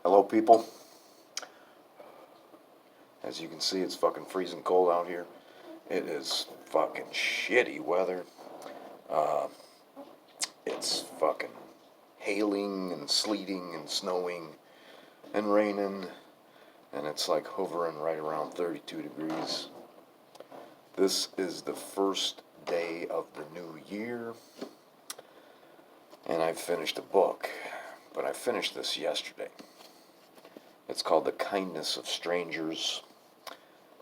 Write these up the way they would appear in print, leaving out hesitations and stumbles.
Hello, people. As you can see, it's fucking freezing cold out here. It is fucking shitty weather. Uh, it's fucking hailing and sleeting and snowing and raining, and it's like hovering right around 32 degrees. This is the first day of the new year, and I've finished a book, but I finished this yesterday. It's called The Kindness of Strangers.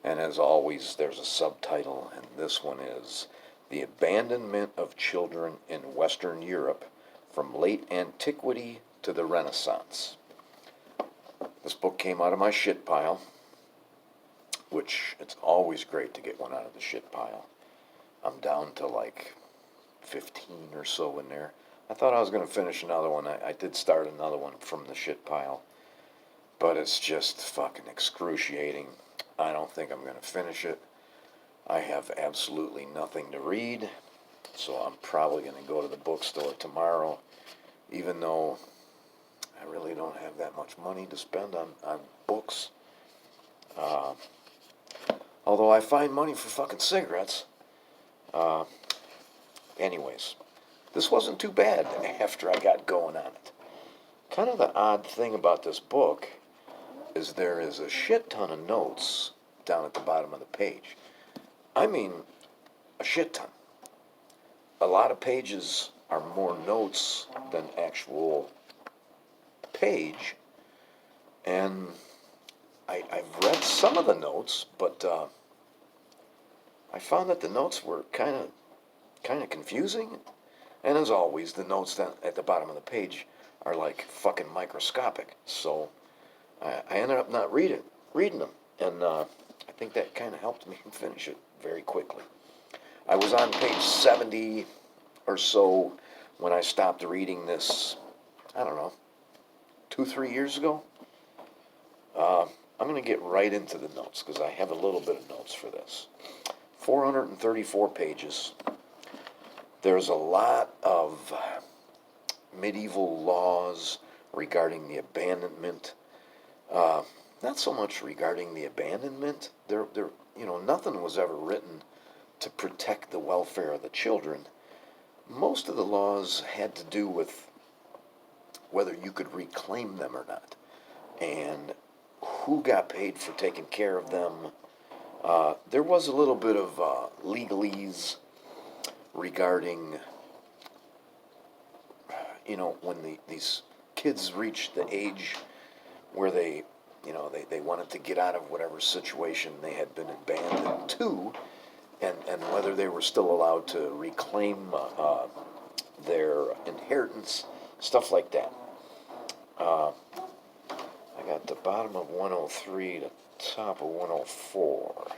And as always, there's a subtitle, and this one is The Abandonment of Children in Western Europe from Late Antiquity to the Renaissance. This book came out of my shit pile, which it's always great to get one out of the shit pile. I'm down to like 15 or so in there. I thought I was going to finish another one. I did start another one from the shit pile, but it's just fucking excruciating. I don't think I'm going to finish it. I have absolutely nothing to read, so I'm probably going to go to the bookstore tomorrow, even though I really don't have that much money to spend on books. Although I find money for fucking cigarettes. Anyways, this wasn't too bad after I got going on it. Kind of the odd thing about this book is there is a shit ton of notes down at the bottom of the page. I mean, a shit ton. A lot of pages are more notes than actual page, and I've read some of the notes, but I found that the notes were kind of confusing, and as always, the notes down at the bottom of the page are like fucking microscopic, so I ended up not reading them, and I think that kind of helped me finish it very quickly. I was on page 70 or so when I stopped reading this, I don't know, 2-3 years ago. I'm going to get right into the notes because I have a little bit of notes for this. 434 pages. There's a lot of medieval laws regarding the abandonment. Not so much regarding the abandonment. Nothing was ever written to protect the welfare of the children. Most of the laws had to do with whether you could reclaim them or not, and who got paid for taking care of them. There was a little bit of legalese regarding, when these kids reached the age where they wanted to get out of whatever situation they had been abandoned to, and whether they were still allowed to reclaim their inheritance, stuff like that. I got the bottom of 103 to top of 104.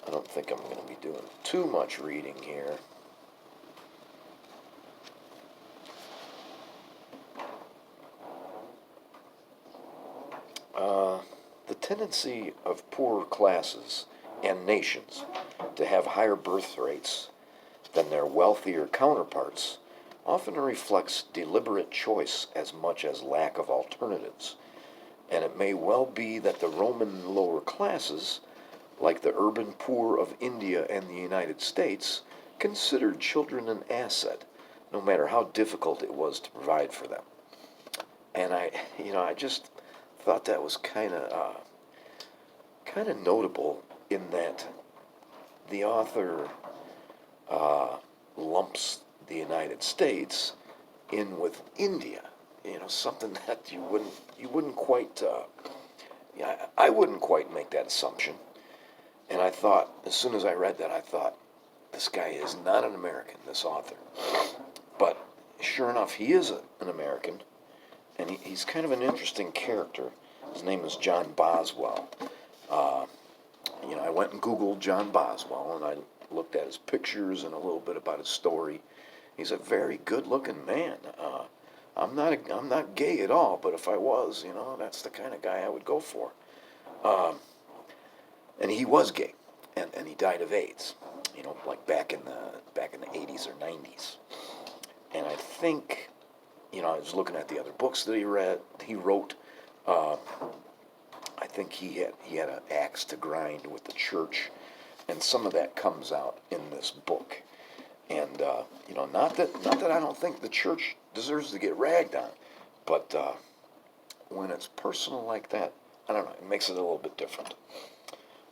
I don't think I'm going to be doing too much reading here. The tendency of poorer classes and nations to have higher birth rates than their wealthier counterparts often reflects deliberate choice as much as lack of alternatives. And it may well be that the Roman lower classes, like the urban poor of India and the United States, considered children an asset, no matter how difficult it was to provide for them. And I just thought that was kind of notable in that the author lumps the United States in with India. Something that you wouldn't quite. I wouldn't quite make that assumption. And I thought, as soon as I read that, I thought, this guy is not an American, this author. But sure enough, he is an American, and he's kind of an interesting character. His name is John Boswell. I went and Googled John Boswell, and I looked at his pictures and a little bit about his story. He's a very good-looking man. I'm not gay at all, but if I was, that's the kind of guy I would go for. And he was gay, and he died of AIDS. Like back in the 80s or 90s. And I think I was looking at the other books that he wrote. Uh, I think he had an axe to grind with the church, and some of that comes out in this book. And not that I don't think the church deserves to get ragged on, but when it's personal like that, I don't know. It makes it a little bit different.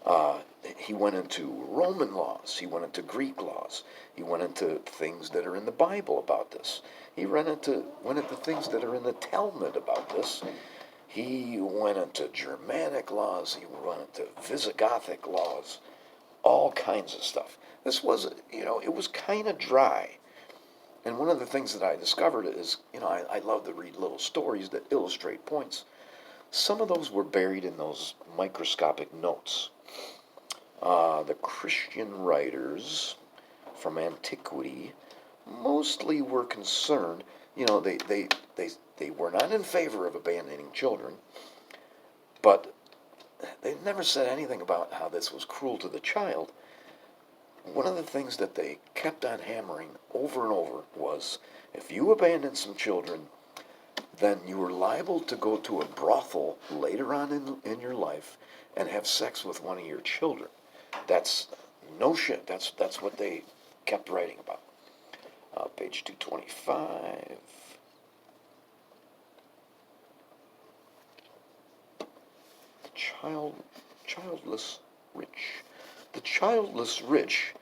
Uh, he went into Roman laws. He went into Greek laws. He went into things that are in the Bible about this. He went into things that are in the Talmud about this. He went into Germanic laws. He went into Visigothic laws. All kinds of stuff. This was, it was kind of dry. And one of the things that I discovered is, I love to read little stories that illustrate points. Some of those were buried in those microscopic notes. The Christian writers from antiquity mostly were concerned, they were not in favor of abandoning children, but they never said anything about how this was cruel to the child. One of the things that they kept on hammering over and over was, if you abandoned some children, then you were liable to go to a brothel later on in your life and have sex with one of your children. That's no shit. That's what they kept writing about. Page 225. Childless rich. The childless rich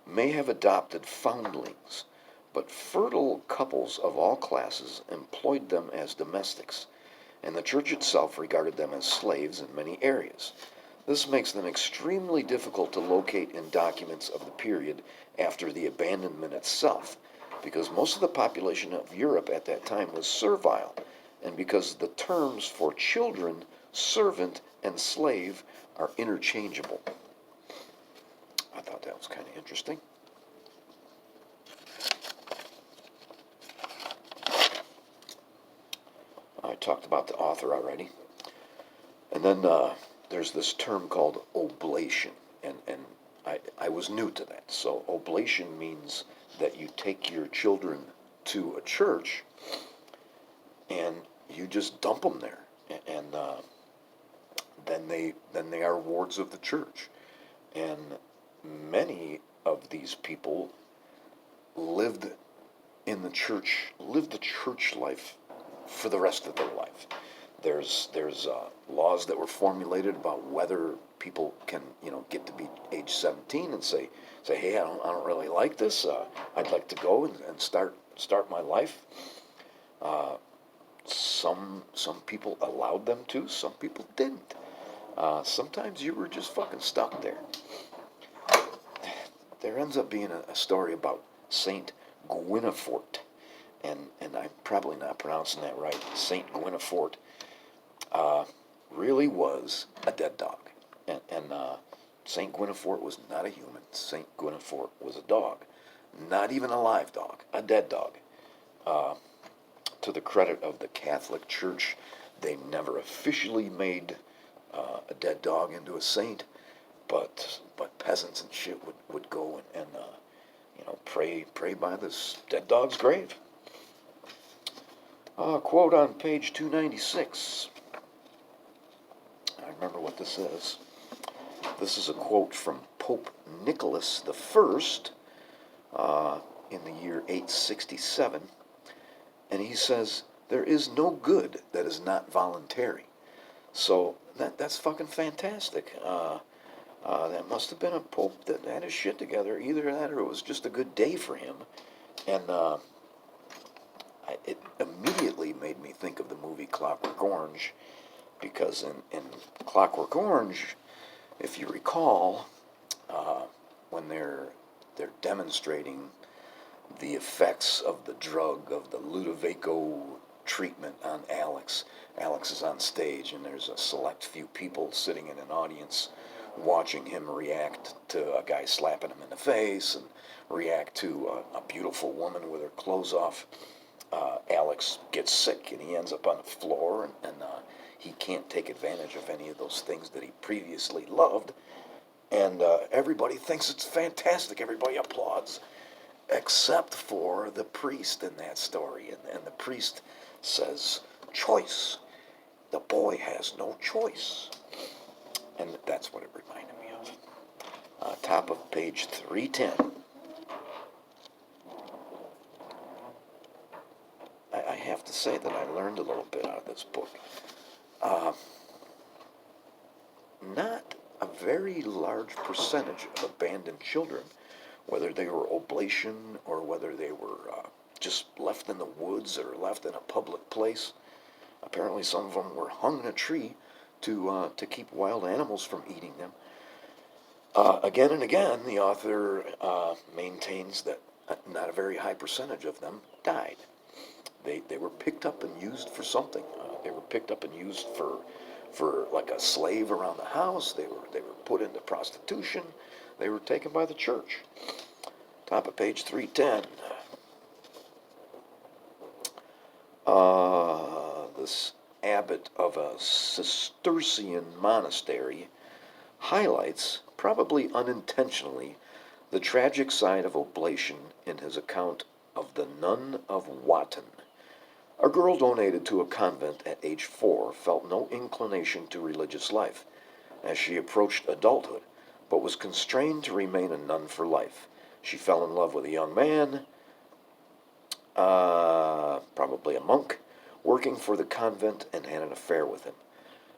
may have adopted foundlings, but fertile couples of all classes employed them as domestics, and the church itself regarded them as slaves in many areas. This makes them extremely difficult to locate in documents of the period after the abandonment itself, because most of the population of Europe at that time was servile, and because the terms for children, servant, and slave are interchangeable. I thought that was kind of interesting. I talked about the author already. And then there's this term called oblation, and I was new to that. So oblation means that you take your children to a church and you just dump them there, and then they are wards of the church, and many of these people lived lived the church life for the rest of their life. There's laws that were formulated about whether people can get to be age 17 and say, hey, I don't really like this. I'd like to go and start my life. Some people allowed them to. Some people didn't. Sometimes you were just fucking stuck there. There ends up being a story about Saint Gwynefort, and I'm probably not pronouncing that right. Saint Gwynefort really was a dead dog, and Saint Gwynefort was not a human. Saint Gwynefort was a dog, not even a live dog, a dead dog. To the credit of the Catholic Church, they never officially made a dead dog into a saint, but peasants and shit would go and pray by this dead dog's grave. Quote on page 296. I remember what this is. This is a quote from Pope Nicholas I in the year 867, and he says, "There is no good that is not voluntary." So that's fucking fantastic. That must have been a pope that had his shit together. Either that or it was just a good day for him. And it immediately made me think of the movie Clockwork Orange, because in Clockwork Orange, if you recall, when they're demonstrating the effects of the drug, of the Ludovico treatment on Alex. Alex is on stage, and there's a select few people sitting in an audience watching him react to a guy slapping him in the face, and react to a beautiful woman with her clothes off. Alex gets sick, and he ends up on the floor, and he can't take advantage of any of those things that he previously loved. And everybody thinks it's fantastic. Everybody applauds. except for the priest in that story. And the priest says, choice. The boy has no choice. And that's what it reminded me of. Top of page 310. I have to say that I learned a little bit out of this book. Not a very large percentage of abandoned children, whether they were oblation or whether they were just left in the woods or left in a public place. Apparently some of them were hung in a tree to keep wild animals from eating them. Again and again, the author maintains that not a very high percentage of them died. They were picked up and used for something. They were picked up and used for like a slave around the house. They were put into prostitution. They were taken by the church. Top of page 310. This abbot of a Cistercian monastery highlights, probably unintentionally, the tragic side of oblation in his account of the Nun of Wotton. A girl donated to a convent at age 4 felt no inclination to religious life as she approached adulthood, but was constrained to remain a nun for life. She fell in love with a young man, probably a monk, working for the convent, and had an affair with him.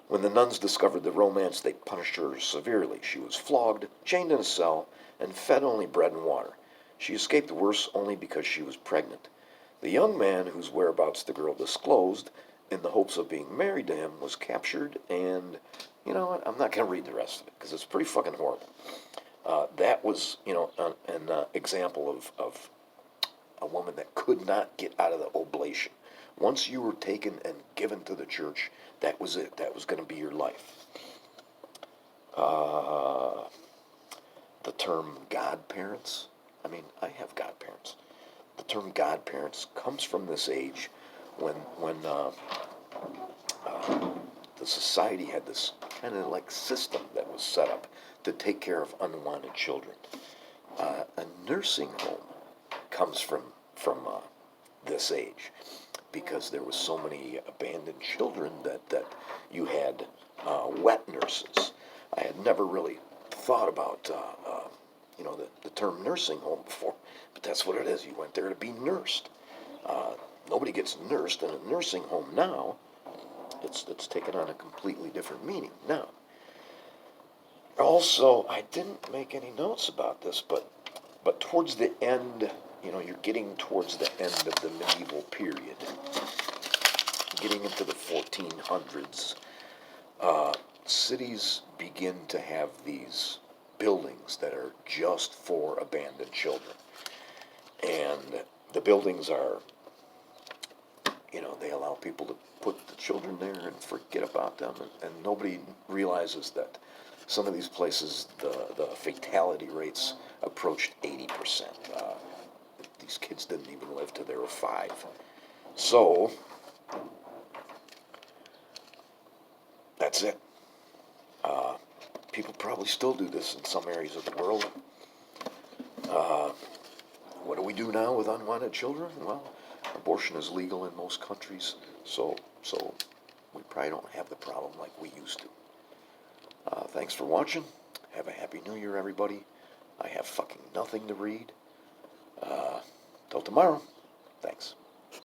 When the nuns discovered the romance, they punished her severely. She was flogged, chained in a cell, and fed only bread and water. She escaped worse only because she was pregnant. The young man, whose whereabouts the girl disclosed, in the hopes of being married to him, was captured, and, you know what, I'm not going to read the rest of it, because it's pretty fucking horrible. That was, an example of a woman that could not get out of the oblation. Once you were taken and given to the church, that was it. That was going to be your life. The term godparents, I have godparents. The term godparents comes from this age when the society had this kind of like system that was set up to take care of unwanted children. A nursing home comes from this age, because there was so many abandoned children that you had wet nurses. I had never really thought about the term nursing home before, but that's what it is. You went there to be nursed. Nobody gets nursed in a nursing home now. It's taken on a completely different meaning now. Also, I didn't make any notes about this, but towards the end, you're getting towards the end of the medieval period, getting into the 1400s, cities begin to have these buildings that are just for abandoned children. And the buildings are, they allow people to put the children there and forget about them, and nobody realizes that some of these places, the fatality rates approached 80%. These kids didn't even live till they were 5. So, that's it. People probably still do this in some areas of the world. What do we do now with unwanted children? Well, abortion is legal in most countries, so we probably don't have the problem like we used to. Thanks for watching. Have a happy new year, everybody. I have fucking nothing to read. Till tomorrow. Thanks.